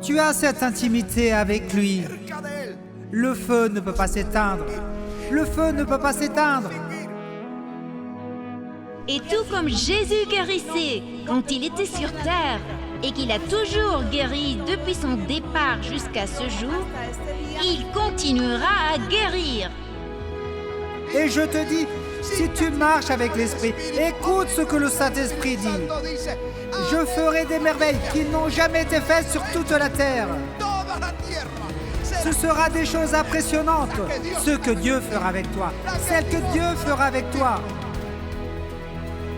tu as cette intimité avec lui. Le feu ne peut pas s'éteindre. Le feu ne peut pas s'éteindre. Et tout comme Jésus guérissait quand il était sur terre et qu'il a toujours guéri depuis son départ jusqu'à ce jour, il continuera à guérir. Et je te dis, si tu marches avec l'Esprit, écoute ce que le Saint-Esprit dit. Je ferai des merveilles qui n'ont jamais été faites sur toute la terre. Ce sera des choses impressionnantes, ce que Dieu fera avec toi, celles que Dieu fera avec toi.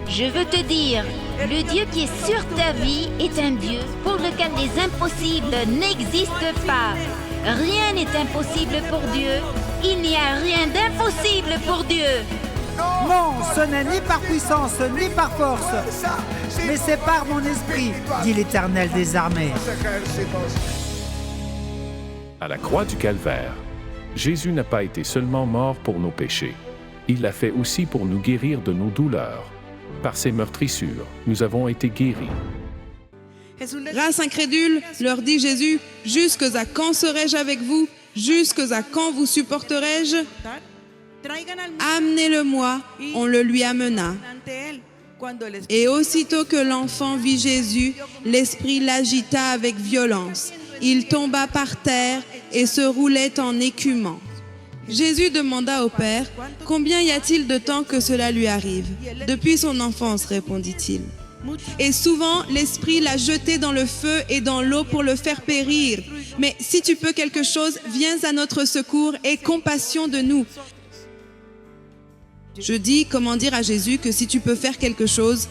Je veux te dire, le Dieu qui est sur ta vie est un Dieu pour lequel les impossibles n'existent pas. Rien n'est impossible pour Dieu. Il n'y a rien d'impossible pour Dieu. Non, ce n'est ni par puissance, ni par force, mais c'est par mon esprit, dit l'Éternel des armées. À la croix du Calvaire, Jésus n'a pas été seulement mort pour nos péchés. Il l'a fait aussi pour nous guérir de nos douleurs. Par ses meurtrissures, nous avons été guéris. Race incrédule, leur dit Jésus, jusque à quand serai-je avec vous? Jusque à quand vous supporterai-je? Amenez-le-moi, on le lui amena. Et aussitôt que l'enfant vit Jésus, l'esprit l'agita avec violence. Il tomba par terre et se roulait en écumant. Jésus demanda au Père, « Combien y a-t-il de temps que cela lui arrive ?» « Depuis son enfance, répondit-il. Et souvent, l'Esprit l'a jeté dans le feu et dans l'eau pour le faire périr. Mais si tu peux quelque chose, viens à notre secours et aie compassion de nous. » Je dis, comment dire à Jésus que si tu peux faire quelque chose,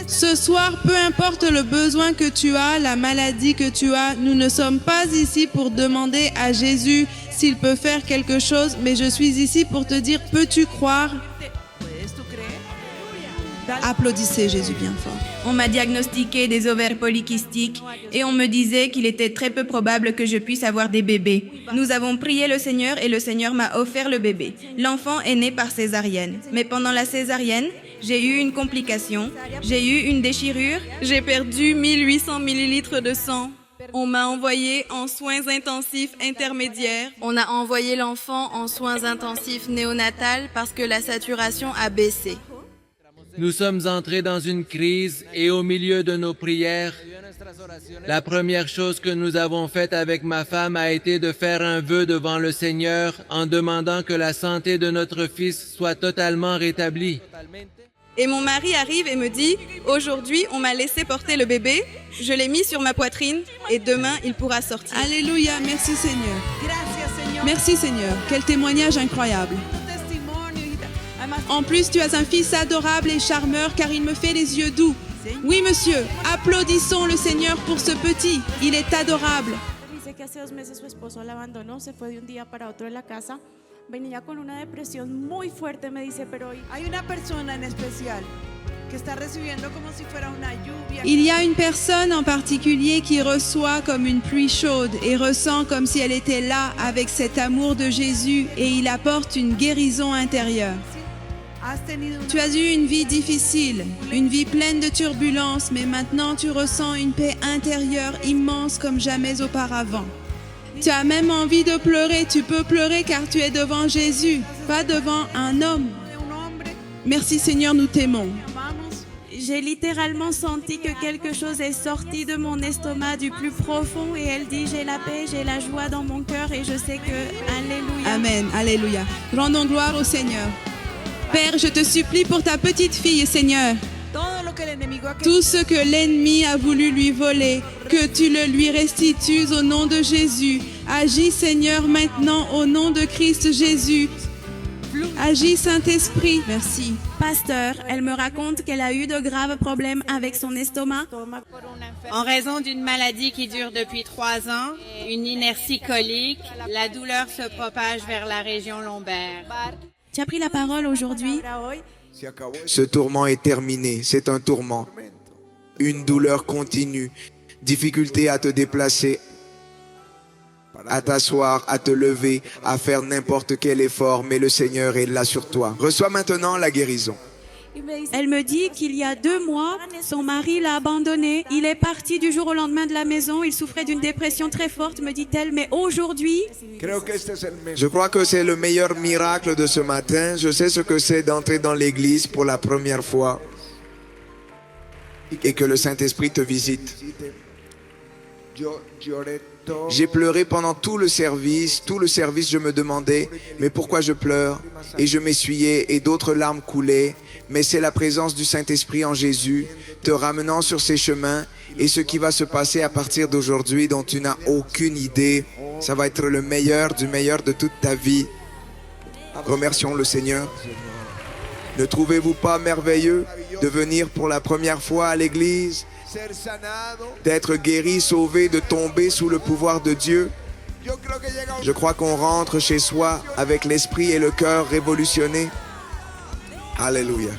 ce soir, peu importe le besoin que tu as, la maladie que tu as, nous ne sommes pas ici pour demander à Jésus s'il peut faire quelque chose, mais je suis ici pour te dire, peux-tu croire? Applaudissez Jésus bien fort. On m'a diagnostiqué des ovaires polykystiques et on me disait qu'il était très peu probable que je puisse avoir des bébés. Nous avons prié le Seigneur et le Seigneur m'a offert le bébé. L'enfant est né par césarienne. Mais pendant la césarienne, j'ai eu une complication, j'ai eu une déchirure, j'ai perdu 1800 millilitres de sang. On m'a envoyé en soins intensifs intermédiaires. On a envoyé l'enfant en soins intensifs néonatales parce que la saturation a baissé. Nous sommes entrés dans une crise et au milieu de nos prières, la première chose que nous avons faite avec ma femme a été de faire un vœu devant le Seigneur en demandant que la santé de notre fils soit totalement rétablie. Et mon mari arrive et me dit, aujourd'hui, on m'a laissé porter le bébé, je l'ai mis sur ma poitrine et demain, il pourra sortir. Alléluia, merci Seigneur. Merci Seigneur, quel témoignage incroyable. En plus, tu as un fils adorable et charmeur car il me fait les yeux doux. Oui, monsieur, applaudissons le Seigneur pour ce petit. Il est adorable. Venía con una depresión muy fuerte, me dice, pero hay una persona en especial que está recibiendo como si fuera una lluvia. Il y a une personne en particulier qui reçoit comme une pluie chaude et ressent comme si elle était là avec cet amour de Jésus et il apporte une guérison intérieure. Tu as eu une vie difficile, une vie pleine de turbulences, mais maintenant tu ressens une paix intérieure immense comme jamais auparavant. Tu as même envie de pleurer, tu peux pleurer car tu es devant Jésus, pas devant un homme. Merci Seigneur, nous t'aimons. J'ai littéralement senti que quelque chose est sorti de mon estomac du plus profond et elle dit j'ai la paix, j'ai la joie dans mon cœur et je sais que alléluia. Amen, alléluia. Rendons gloire au Seigneur. Père, je te supplie pour ta petite fille, Seigneur. Tout ce que l'ennemi a voulu lui voler, que tu le lui restitues au nom de Jésus. Agis Seigneur maintenant au nom de Christ Jésus. Agis Saint-Esprit. Merci. Pasteur, elle me raconte qu'elle a eu de graves problèmes avec son estomac. En raison d'une maladie qui dure depuis 3 ans, une inertie colique, la douleur se propage vers la région lombaire. Tu as pris la parole aujourd'hui. Ce tourment est terminé, c'est un tourment. Une douleur continue, difficulté à te déplacer, à t'asseoir, à te lever, à faire n'importe quel effort, mais le Seigneur est là sur toi. Reçois maintenant la guérison. Elle me dit qu'il y a 2 mois, son mari l'a abandonnée. Il est parti du jour au lendemain de la maison. Il souffrait d'une dépression très forte, me dit-elle. Mais aujourd'hui, Je crois que c'est le meilleur miracle de ce matin. Je sais ce que c'est d'entrer dans l'église pour la première fois et que le Saint-Esprit te visite. J'ai pleuré pendant tout le service. Tout le service, je me demandais, mais pourquoi je pleure? Et je m'essuyais et d'autres larmes coulaient. Mais c'est la présence du Saint-Esprit en Jésus, te ramenant sur ces chemins. Et ce qui va se passer à partir d'aujourd'hui, dont tu n'as aucune idée, ça va être le meilleur du meilleur de toute ta vie. Remercions le Seigneur. Ne trouvez-vous pas merveilleux de venir pour la première fois à l'église, d'être guéri, sauvé, de tomber sous le pouvoir de Dieu? Je crois qu'on rentre chez soi avec l'esprit et le cœur révolutionnés. Alléluia.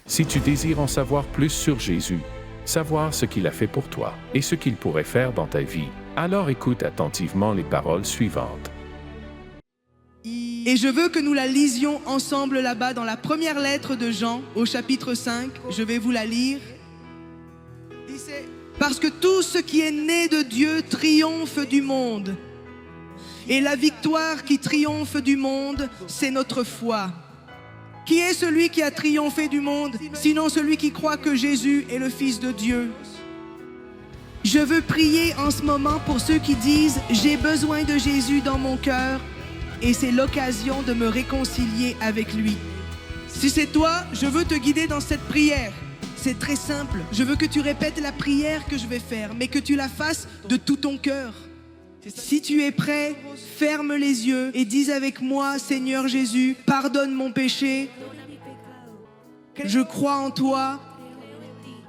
Si tu désires en savoir plus sur Jésus, savoir ce qu'il a fait pour toi et ce qu'il pourrait faire dans ta vie, alors écoute attentivement les paroles suivantes. Et je veux que nous la lisions ensemble là-bas dans la première lettre de Jean, au chapitre 5. Je vais vous la lire. Parce que tout ce qui est né de Dieu triomphe du monde. Et la victoire qui triomphe du monde, c'est notre foi. Qui est celui qui a triomphé du monde, sinon celui qui croit que Jésus est le Fils de Dieu? Je veux prier en ce moment pour ceux qui disent « J'ai besoin de Jésus dans mon cœur » et c'est l'occasion de me réconcilier avec lui. Si c'est toi, je veux te guider dans cette prière. C'est très simple. Je veux que tu répètes la prière que je vais faire, mais que tu la fasses de tout ton cœur. Si tu es prêt, ferme les yeux et dis avec moi, Seigneur Jésus, pardonne mon péché. Je crois en toi.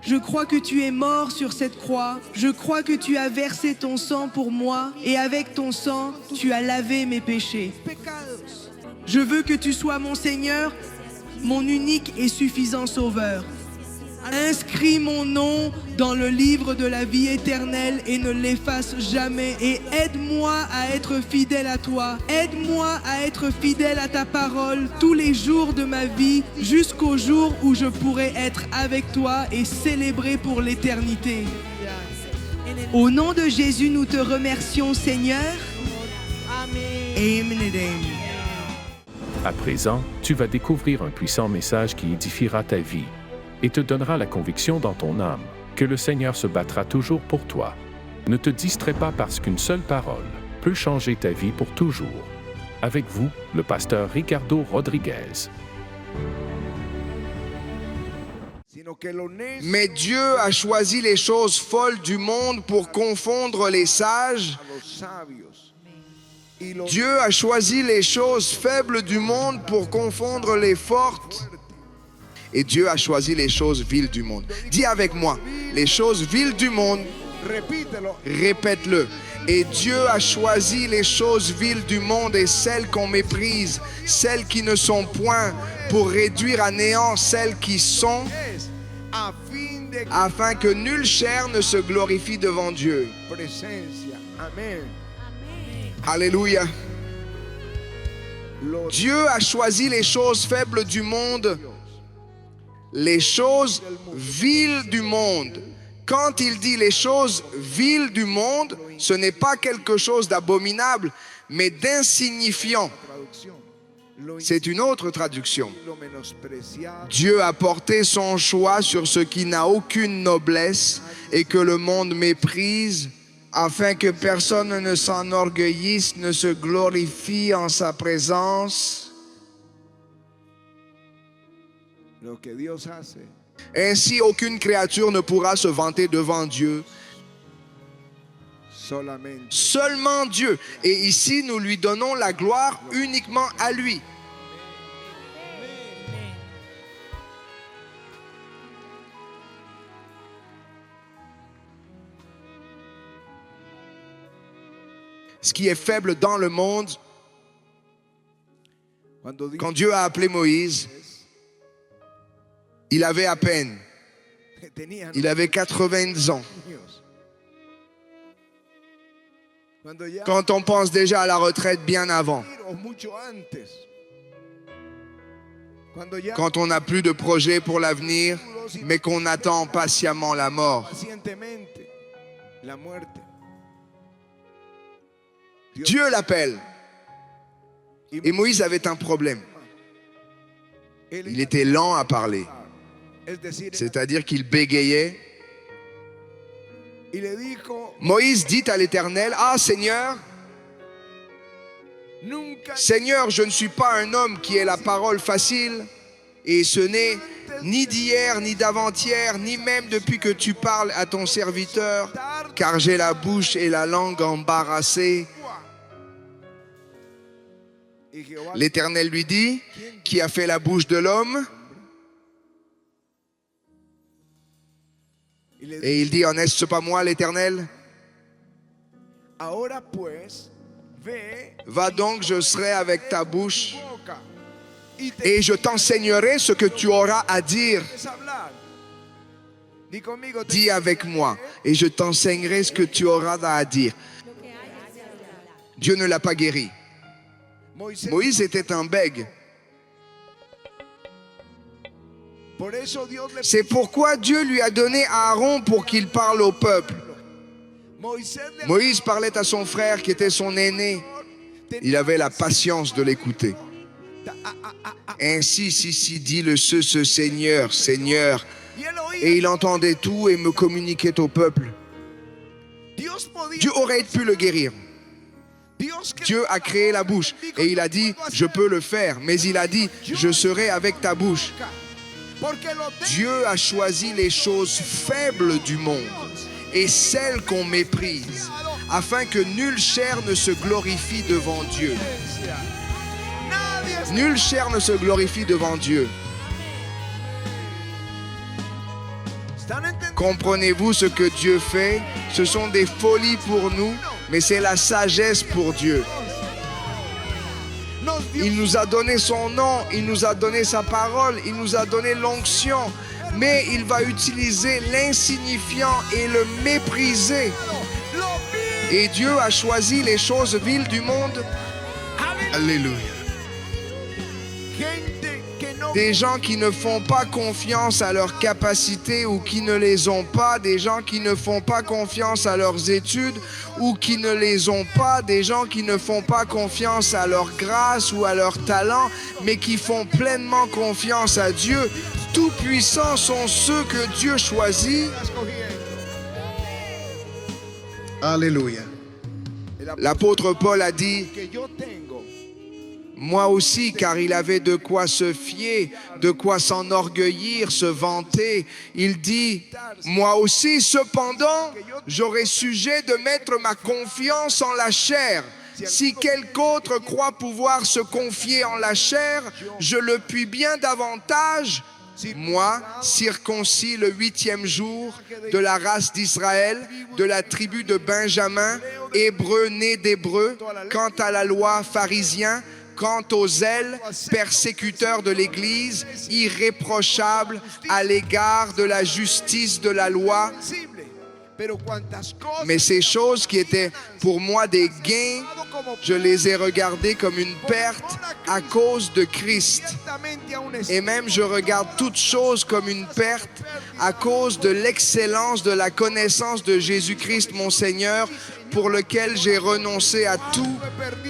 Je crois que tu es mort sur cette croix. Je crois que tu as versé ton sang pour moi et avec ton sang, tu as lavé mes péchés. Je veux que tu sois mon Seigneur, mon unique et suffisant Sauveur. Inscris mon nom dans le livre de la vie éternelle et ne l'efface jamais. Et aide-moi à être fidèle à toi. Aide-moi à être fidèle à ta parole tous les jours de ma vie jusqu'au jour où je pourrai être avec toi et célébrer pour l'éternité. Au nom de Jésus, nous te remercions, Seigneur. Amen. À présent, tu vas découvrir un puissant message qui édifiera ta vie et te donnera la conviction dans ton âme que le Seigneur se battra toujours pour toi. Ne te distrais pas parce qu'une seule parole peut changer ta vie pour toujours. Avec vous, le pasteur Ricardo Rodriguez. Mais Dieu a choisi les choses folles du monde pour confondre les sages. Dieu a choisi les choses faibles du monde pour confondre les fortes. Et Dieu a choisi les choses viles du monde. Dis avec moi, les choses viles du monde. Répète-le. Et Dieu a choisi les choses viles du monde et celles qu'on méprise, celles qui ne sont point, pour réduire à néant celles qui sont, afin que nulle chair ne se glorifie devant Dieu. Alléluia. Dieu a choisi les choses faibles du monde, les choses viles du monde. Quand il dit les choses viles du monde, ce n'est pas quelque chose d'abominable, mais d'insignifiant. C'est une autre traduction. Dieu a porté son choix sur ce qui n'a aucune noblesse et que le monde méprise, afin que personne ne s'enorgueillisse, ne se glorifie en sa présence. Ainsi, aucune créature ne pourra se vanter devant Dieu. Seulement Dieu. Et ici, nous lui donnons la gloire uniquement à lui. Ce qui est faible dans le monde, quand Dieu a appelé Moïse, il avait à peine, il avait 80 ans. Quand on pense déjà à la retraite bien avant. Quand on n'a plus de projet pour l'avenir, mais qu'on attend patiemment la mort. Dieu l'appelle. Et Moïse avait un problème. Il était lent à parler. C'est-à-dire qu'il bégayait. Moïse dit à l'Éternel, « Ah Seigneur, Seigneur, je ne suis pas un homme qui ait la parole facile, et ce n'est ni d'hier, ni d'avant-hier, ni même depuis que tu parles à ton serviteur, car j'ai la bouche et la langue embarrassées. » L'Éternel lui dit, « Qui a fait la bouche de l'homme ?» Et il dit, « En est-ce pas moi, l'Éternel ? Va donc, je serai avec ta bouche et je t'enseignerai ce que tu auras à dire. Dis avec moi et je t'enseignerai ce que tu auras à dire. » Dieu ne l'a pas guéri. Moïse était un bègue. C'est pourquoi Dieu lui a donné Aaron pour qu'il parle au peuple. Moïse parlait à son frère qui était son aîné. Il avait la patience de l'écouter. Ainsi, si dit le ce Seigneur, Seigneur. Et il entendait tout et me communiquait au peuple. Dieu aurait pu le guérir. Dieu a créé la bouche et il a dit, je peux le faire. Mais il a dit, je serai avec ta bouche. Dieu a choisi les choses faibles du monde et celles qu'on méprise, afin que nulle chair ne se glorifie devant Dieu. Nulle chair ne se glorifie devant Dieu. Comprenez-vous ce que Dieu fait? Ce sont des folies pour nous, mais c'est la sagesse pour Dieu. Il nous a donné son nom, il nous a donné sa parole, il nous a donné l'onction, mais il va utiliser l'insignifiant et le mépriser. Et Dieu a choisi les choses viles du monde. Alléluia. Des gens qui ne font pas confiance à leurs capacités ou qui ne les ont pas, des gens qui ne font pas confiance à leurs études ou qui ne les ont pas, des gens qui ne font pas confiance à leur grâce ou à leur talent, mais qui font pleinement confiance à Dieu. Tout-puissants sont ceux que Dieu choisit. Alléluia. L'apôtre Paul a dit, moi aussi, car il avait de quoi se fier, de quoi s'enorgueillir, se vanter. Il dit, moi aussi, cependant, j'aurai sujet de mettre ma confiance en la chair. Si quelque autre croit pouvoir se confier en la chair, je le puis bien davantage. Moi, circoncis le 8e jour, de la race d'Israël, de la tribu de Benjamin, hébreu né d'hébreu, quant à la loi, pharisien, quant aux zèles, persécuteurs de l'Église, irréprochables à l'égard de la justice de la loi. Mais ces choses qui étaient pour moi des gains, je les ai regardées comme une perte à cause de Christ. Et même je regarde toutes choses comme une perte à cause de l'excellence de la connaissance de Jésus-Christ mon Seigneur, pour lequel j'ai renoncé à tout,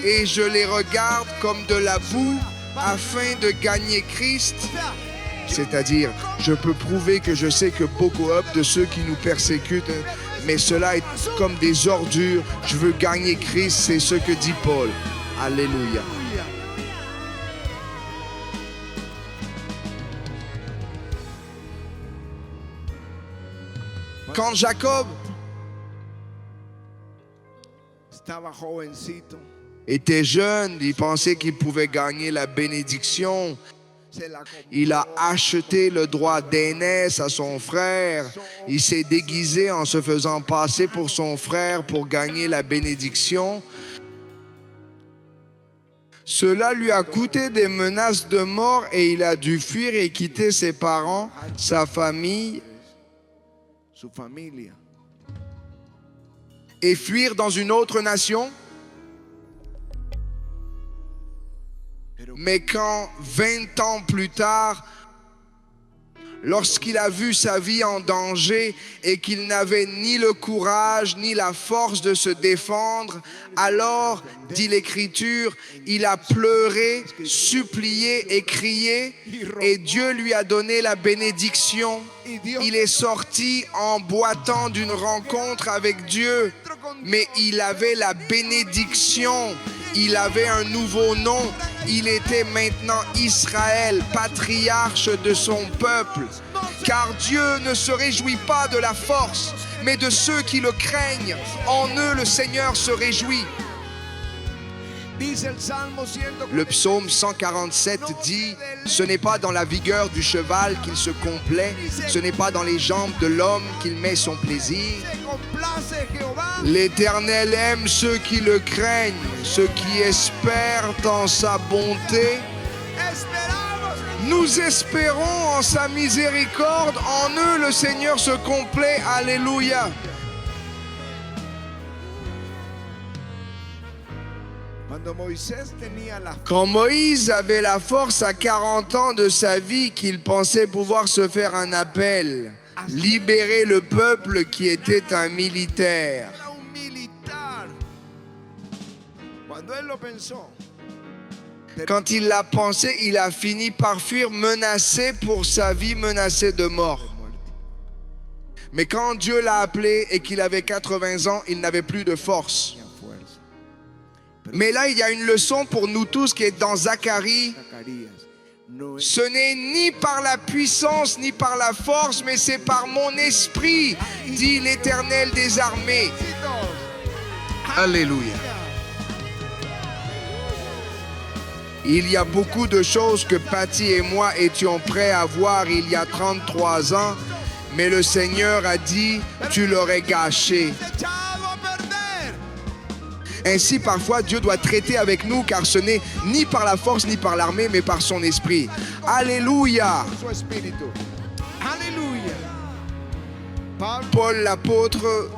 et je les regarde comme de la boue afin de gagner Christ. C'est-à-dire, je peux prouver que je sais que beaucoup de ceux qui nous persécutent, mais cela est comme des ordures. Je veux gagner Christ, c'est ce que dit Paul. Alléluia. Quand Jacob était jeune, il pensait qu'il pouvait gagner la bénédiction. Il a acheté le droit d'aînesse à son frère. Il s'est déguisé en se faisant passer pour son frère pour gagner la bénédiction. Cela lui a coûté des menaces de mort et il a dû fuir et quitter ses parents, sa famille, et fuir dans une autre nation. Mais quand 20 ans plus tard, lorsqu'il a vu sa vie en danger et qu'il n'avait ni le courage ni la force de se défendre, alors, dit l'Écriture, il a pleuré, supplié et crié, et Dieu lui a donné la bénédiction. Il est sorti en boitant d'une rencontre avec Dieu, mais il avait la bénédiction. Il avait un nouveau nom. Il était maintenant Israël, patriarche de son peuple. Car Dieu ne se réjouit pas de la force, mais de ceux qui le craignent. En eux, le Seigneur se réjouit. Le psaume 147 dit « Ce n'est pas dans la vigueur du cheval qu'il se complaît, ce n'est pas dans les jambes de l'homme qu'il met son plaisir. L'Éternel aime ceux qui le craignent, ceux qui espèrent en sa bonté. Nous espérons en sa miséricorde, en eux le Seigneur se complaît. Alléluia. » Quand Moïse avait la force à 40 ans de sa vie, qu'il pensait pouvoir se faire un appel, libérer le peuple qui était un militaire. Quand il l'a pensé, il a fini par fuir, menacé pour sa vie, menacé de mort. Mais quand Dieu l'a appelé et qu'il avait 80 ans, il n'avait plus de force. Mais là, il y a une leçon pour nous tous qui est dans Zacharie. Ce n'est ni par la puissance ni par la force, mais c'est par mon esprit, dit l'Éternel des armées. Alléluia. Il y a beaucoup de choses que Patty et moi étions prêts à voir il y a 33 ans, mais le Seigneur a dit, tu l'aurais gâché. Ainsi, parfois, Dieu doit traiter avec nous, car ce n'est ni par la force ni par l'armée, mais par son esprit. Alléluia. Paul l'apôtre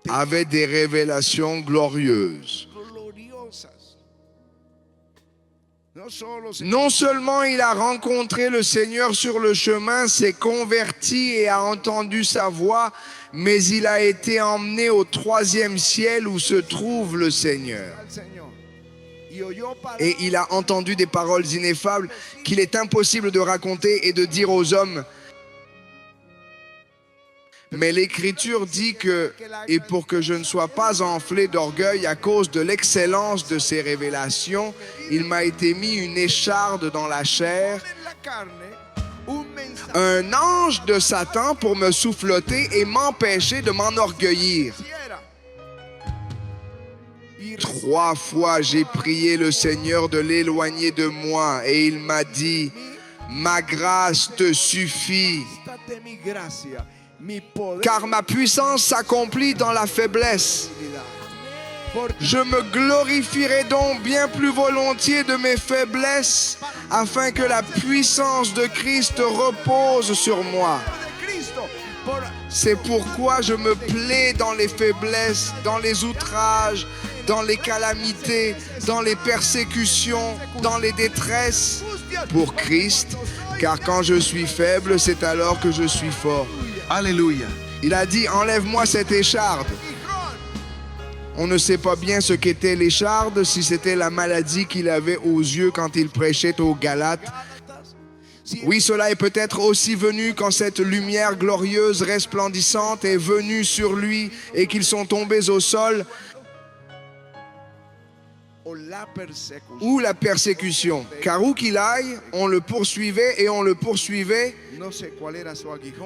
avait des révélations glorieuses. Non seulement il a rencontré le Seigneur sur le chemin, s'est converti et a entendu sa voix, mais il a été emmené au 3e ciel où se trouve le Seigneur. Et il a entendu des paroles ineffables qu'il est impossible de raconter et de dire aux hommes. Mais l'Écriture dit que, et pour que je ne sois pas enflé d'orgueil à cause de l'excellence de ces révélations, il m'a été mis une écharde dans la chair, un ange de Satan pour me souffleter et m'empêcher de m'enorgueillir. 3 fois j'ai prié le Seigneur de l'éloigner de moi et il m'a dit, ma grâce te suffit. Car ma puissance s'accomplit dans la faiblesse. Je me glorifierai donc bien plus volontiers de mes faiblesses, afin que la puissance de Christ repose sur moi. C'est pourquoi je me plais dans les faiblesses, dans les outrages, dans les calamités, dans les persécutions, dans les détresses, pour Christ, car quand je suis faible, c'est alors que je suis fort. Alléluia. Il a dit, enlève-moi cette écharde. On ne sait pas bien ce qu'était l'écharde, si c'était la maladie qu'il avait aux yeux quand il prêchait aux Galates. Oui, cela est peut-être aussi venu quand cette lumière glorieuse, resplendissante est venue sur lui et qu'ils sont tombés au sol. Ou la persécution. Car où qu'il aille, on le poursuivait et on le poursuivait.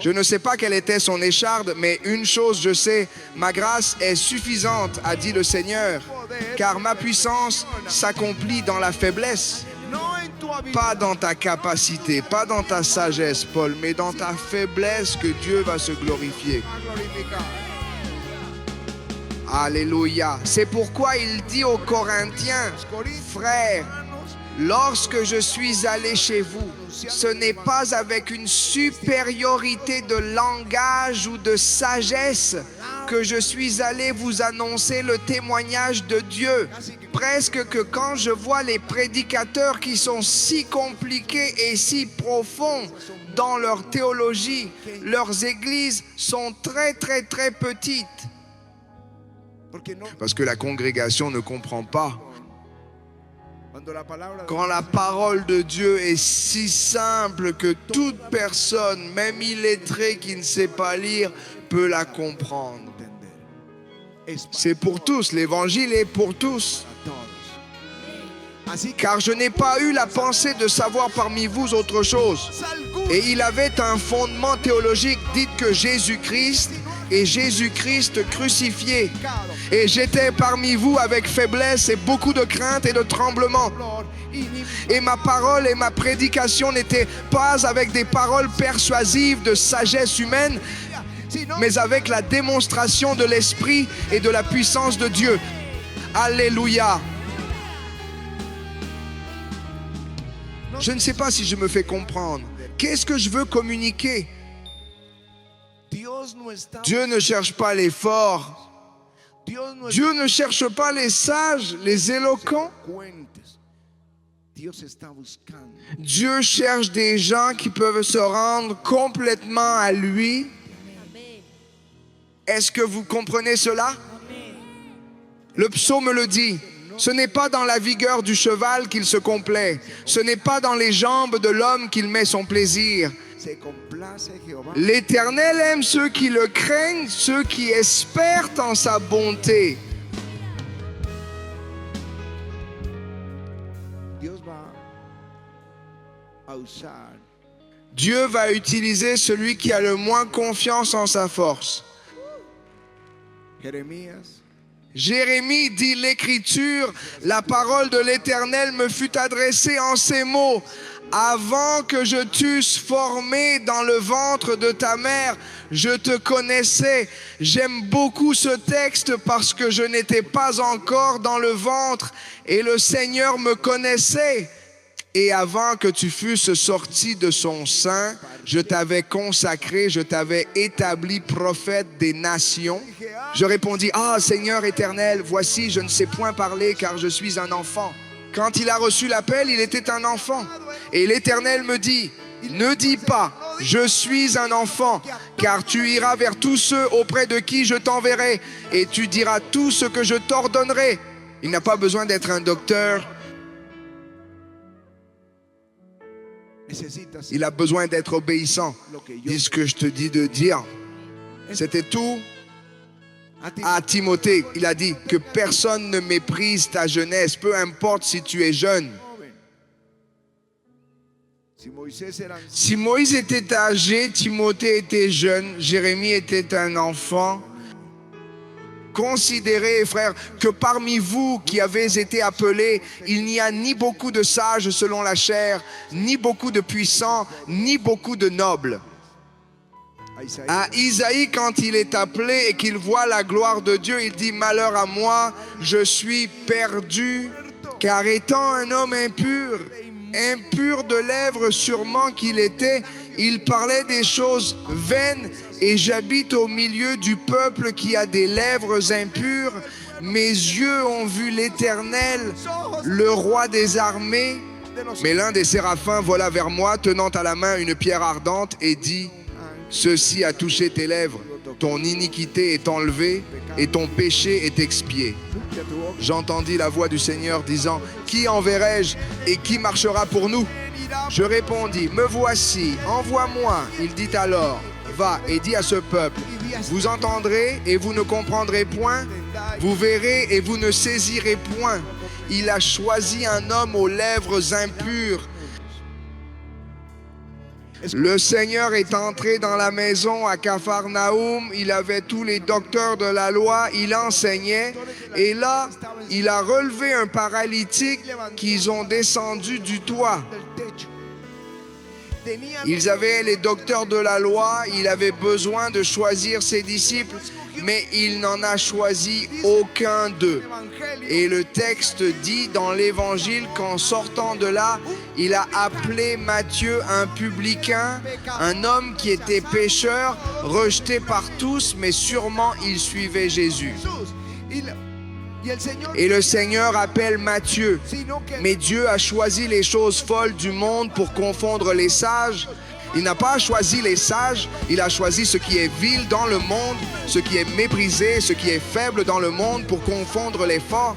Je ne sais pas quelle était son écharde, mais une chose je sais, ma grâce est suffisante, a dit le Seigneur, car ma puissance s'accomplit dans la faiblesse. Pas dans ta capacité, pas dans ta sagesse, Paul, mais dans ta faiblesse que Dieu va se glorifier. Alléluia. C'est pourquoi il dit aux Corinthiens, frères, Lorsque je suis allé chez vous, ce n'est pas avec une supériorité de langage ou de sagesse que je suis allé vous annoncer le témoignage de Dieu. Presque que quand je vois les prédicateurs qui sont si compliqués et si profonds dans leur théologie, leurs églises sont très petites. Parce que la congrégation ne comprend pas. Quand la parole de Dieu est si simple que toute personne, même illettrée qui ne sait pas lire, peut la comprendre. C'est pour tous, l'évangile est pour tous. Car je n'ai pas eu la pensée de savoir parmi vous autre chose. Et il avait un fondement théologique, dites que Jésus-Christ et Jésus-Christ crucifié. Et j'étais parmi vous avec faiblesse et beaucoup de crainte et de tremblement. Et ma parole et ma prédication n'étaient pas avec des paroles persuasives de sagesse humaine, mais avec la démonstration de l'Esprit et de la puissance de Dieu. Alléluia. Je ne sais pas si je me fais comprendre. Qu'est-ce que je veux communiquer? Dieu ne cherche pas les forts. Dieu ne cherche pas les sages, les éloquents. Dieu cherche des gens qui peuvent se rendre complètement à lui. Est-ce que vous comprenez cela? Le psaume le dit. Ce n'est pas dans la vigueur du cheval qu'il se complaît. Ce n'est pas dans les jambes de l'homme qu'il met son plaisir. L'Éternel aime ceux qui le craignent, ceux qui espèrent en sa bonté. Dieu va utiliser celui qui a le moins confiance en sa force. Jérémie dit l'Écriture, la parole de l'Éternel me fut adressée en ces mots. Avant que je t'eusse formé dans le ventre de ta mère, je te connaissais. J'aime beaucoup ce texte parce que je n'étais pas encore dans le ventre et le Seigneur me connaissait. Et avant que tu fusses sorti de son sein, je t'avais consacré, je t'avais établi prophète des nations. Je répondis, ah Seigneur éternel, voici, je ne sais point parler car je suis un enfant. Quand il a reçu l'appel, il était un enfant. Et l'Éternel me dit, ne dis pas, je suis un enfant, car tu iras vers tous ceux auprès de qui je t'enverrai, et tu diras tout ce que je t'ordonnerai. Il n'a pas besoin d'être un docteur. Il a besoin d'être obéissant. Dis ce que je te dis de dire. C'était tout. À Timothée, il a dit que personne ne méprise ta jeunesse, peu importe si tu es jeune. Si Moïse était âgé, Timothée était jeune, Jérémie était un enfant. Considérez, frères, que parmi vous qui avez été appelés, il n'y a ni beaucoup de sages selon la chair, ni beaucoup de puissants, ni beaucoup de nobles. À Isaïe, quand il est appelé et qu'il voit la gloire de Dieu, il dit « Malheur à moi, je suis perdu, car étant un homme impur, impur de lèvres sûrement qu'il était, il parlait des choses vaines, et j'habite au milieu du peuple qui a des lèvres impures. Mes yeux ont vu l'Éternel, le roi des armées. » Mais l'un des séraphins vola vers moi, tenant à la main une pierre ardente, et dit « Ceci a touché tes lèvres, ton iniquité est enlevée et ton péché est expié. » J'entendis la voix du Seigneur disant, « Qui enverrai-je et qui marchera pour nous ?» Je répondis, « Me voici, envoie-moi. » Il dit alors, « Va et dis à ce peuple, vous entendrez et vous ne comprendrez point, vous verrez et vous ne saisirez point. Il a choisi un homme aux lèvres impures. » Le Seigneur est entré dans la maison à Capharnaüm, il avait tous les docteurs de la loi, il enseignait, et là, il a relevé un paralytique qu'ils ont descendu du toit. Ils avaient les docteurs de la loi, il avait besoin de choisir ses disciples, mais il n'en a choisi aucun d'eux. Et le texte dit dans l'Évangile qu'en sortant de là, il a appelé Matthieu un publicain, un homme qui était pécheur, rejeté par tous, mais sûrement il suivait Jésus. Et le Seigneur appelle Matthieu. Mais Dieu a choisi les choses folles du monde pour confondre les sages. Il n'a pas choisi les sages, il a choisi ce qui est vil dans le monde, ce qui est méprisé, ce qui est faible dans le monde pour confondre les forts.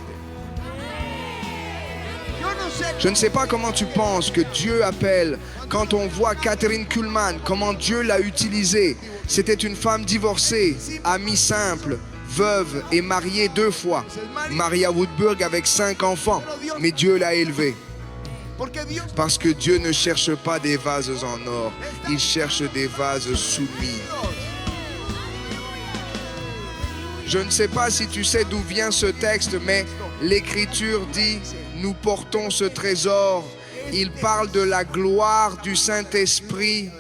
Je ne sais pas comment tu penses que Dieu appelle. Quand on voit Kathryn Kuhlman, comment Dieu l'a utilisée. C'était une femme divorcée, amie simple, veuve et mariée 2 fois. Maria Woodburg avec 5 enfants, mais Dieu l'a élevée. Parce que Dieu ne cherche pas des vases en or, il cherche des vases soumis. Je ne sais pas si tu sais d'où vient ce texte, mais l'Écriture dit « Nous portons ce trésor ». Il parle de la gloire du Saint-Esprit.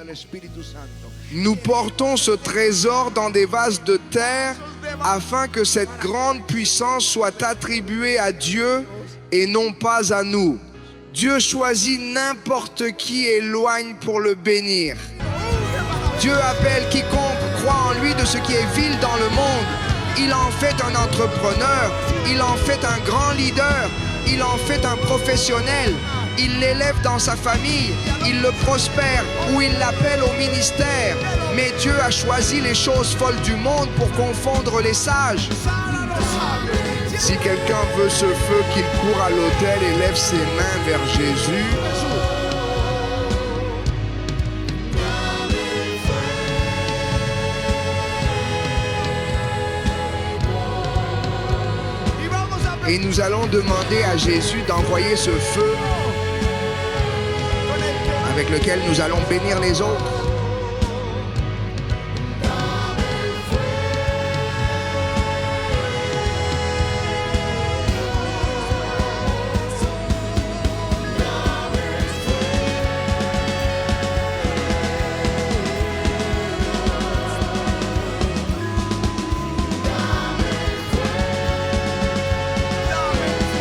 Nous portons ce trésor dans des vases de terre afin que cette grande puissance soit attribuée à Dieu et non pas à nous. Dieu choisit n'importe qui et éloigne pour le bénir. Dieu appelle quiconque croit en lui de ce qui est vil dans le monde. Il en fait un entrepreneur, il en fait un grand leader, il en fait un professionnel. Il l'élève dans sa famille, il le prospère ou il l'appelle au ministère. Mais Dieu a choisi les choses folles du monde pour confondre les sages. Si quelqu'un veut ce feu, qu'il court à l'autel et lève ses mains vers Jésus. Et nous allons demander à Jésus d'envoyer ce feu avec lequel nous allons bénir les autres.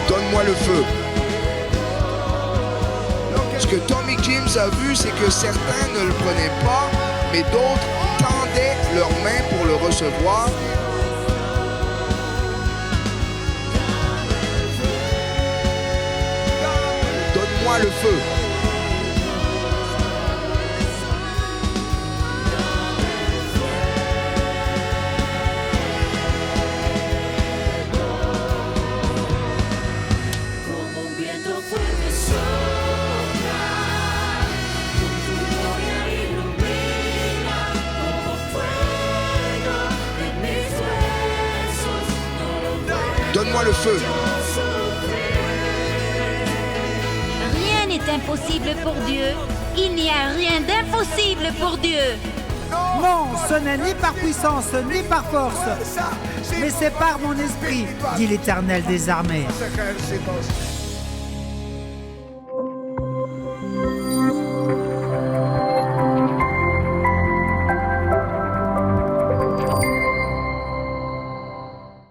Donne-moi le feu. Ce que Tommy James a vu, c'est que certains ne le prenaient pas, mais d'autres tendaient leurs mains pour le recevoir. Donne-moi le feu. Donne-moi le feu. Rien n'est impossible pour Dieu. Il n'y a rien d'impossible pour Dieu. Non, ce n'est ni par puissance, ni par force, mais c'est par mon esprit, dit l'Éternel des armées.